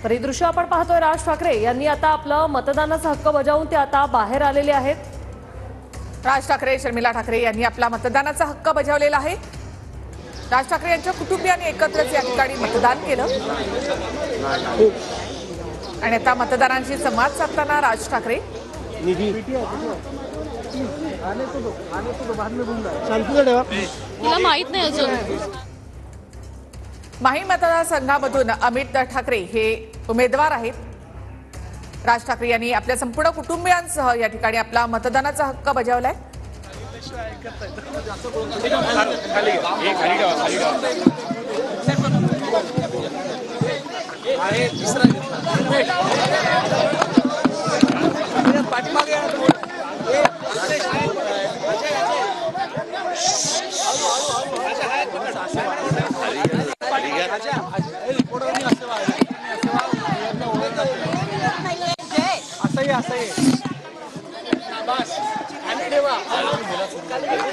तर ही दृश्य आपण पाहतोय, राज ठाकरे यांनी आता आपलं मतदानाचा हक्क बजावून ते आता बाहेर आलेले आहेत। राज ठाकरे, शर्मिला ठाकरे यांनी आपला मतदानाचा हक्क बजावलेला आहे। राज ठाकरे यांच्या कुटुंबियांनी एकत्रच या ठिकाणी मतदान केलं आणि आता मतदारांशी संवाद साधताना राज ठाकरे तुला माहित नाही अजून माही मतदारसंघामधून अमित ठाकरे हे उमेदवार आहेत। राज ठाकरे यांनी आपल्या संपूर्ण कुटुंबियांसह या ठिकाणी आपला मतदानाचा हक्क बजावलाय।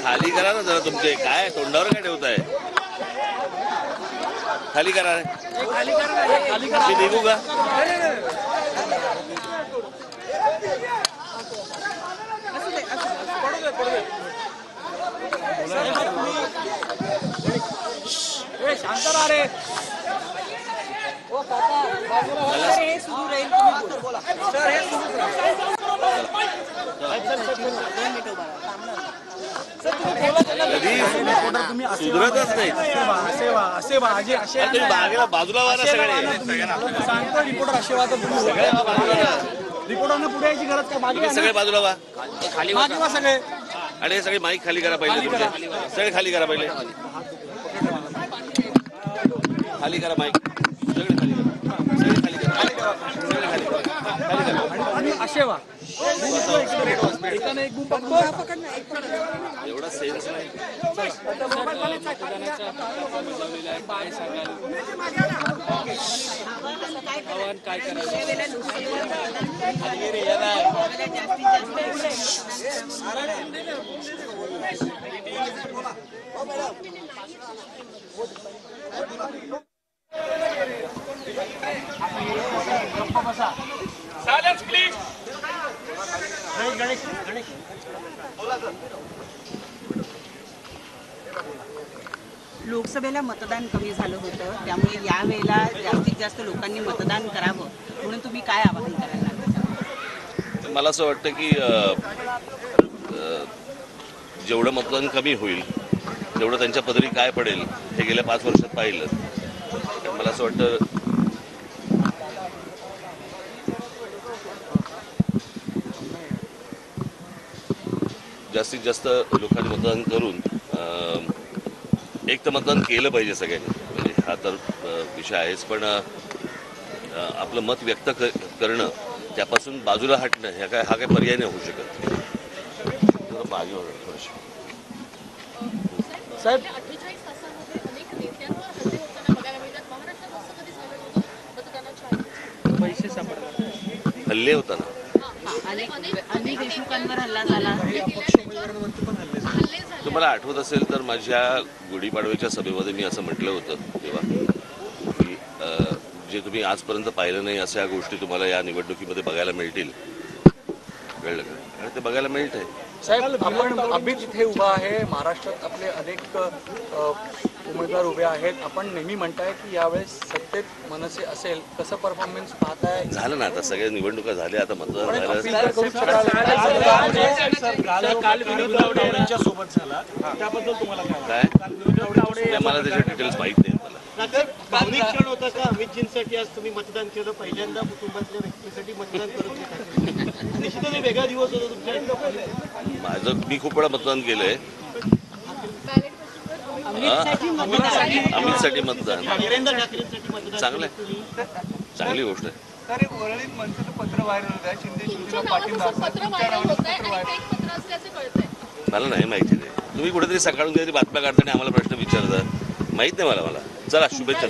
खाली करा ना जरा, तुमचे काय तोंडावर काय ठेवताय? खाली करा रे, मी निघू का? शांत रहा रे। सुधरतच नाही। तुम्ही बाजूला वाला सगळे बाजूला वा, आणि सगळे माईक खाली करा पहिले, सगळे खाली करा पहिले, खाली करा माईक, सगळे खाली करा, सगळे खाली करा, सगळे खाली करा, खाली करा आणि आशेवा एवढा सेन्स नाही। काय सायलेंस प्लीज। लोकसभेला मतदान कमी झालं होतं, त्यामुळे यावेळेला जास्तीत जास्त लोकांनी मतदान करावं म्हणून तुम्ही काय आवाहन करायला? मला असं वाटतं की जेवढं मतदान कमी होईल तेवढं त्यांच्या पदरी काय पडेल हे गेल्या 5 वर्षात पाहिलं। मला असं वाटतं जास्तीत जास्त लोकांनी मतदान करून एक तर मतदान केलं पाहिजे सगळ्यांनी, म्हणजे हा तर विषय आहेच, पण आपलं मत व्यक्त करणं, त्यापासून बाजूला हटणं हा काय पर्याय नाही होऊ शकत। मागे साहेब हल्ले होताना अनेक देशमुखांवर हल्ला झाला। तुम्हाला आठवत असेल तर माझ्या गुढीपाडव्याच्या सभेमध्ये मी असं म्हटलं होतं तेव्हा की जे तुम्ही आजपर्यंत पाहिलं नाही अशा गोष्टी तुम्हाला या निवडणुकीमध्ये बघायला मिळतील, कळलं का? आणि ते बघायला मिळत आहे। साहेब, आपण अभित इथे उभा आहे, महाराष्ट्रात आपले अनेक उमेदवार उभे आहेत, आपण नेहमी म्हणताय की यावेळेस सत्तेत मनसे असेल, कसं परफॉर्मन्स पाहताय? झालं ना, आता सगळ्या निवडणुका झाल्या, आता मतदान झालं। काय मला त्याचे डिटेल्स माहित नाही। मला भावनिक क्षण होता का अमितजींसाठी आज तुम्ही मतदान केलं, पहिल्यांदा कुटुंबातल्या व्यक्तीसाठी मतदान करत होता? निश्चितच वेगळा दिवस होता तुमच्या? माझं मी खूप वेळा मतदान केलंय, अमितसाठी मतदान चांगलं आहे, चांगली गोष्ट आहे। वरळीत मनसेचं पत्र व्हायरल होत आहे, शिंदे पाठिंबा मला नाही माहिती नाही, तुम्ही कुठेतरी सकाळून काहीतरी बातम्या काढताना आम्हाला प्रश्न विचारता, माहित नाही मला। चला, शुभेच्छा।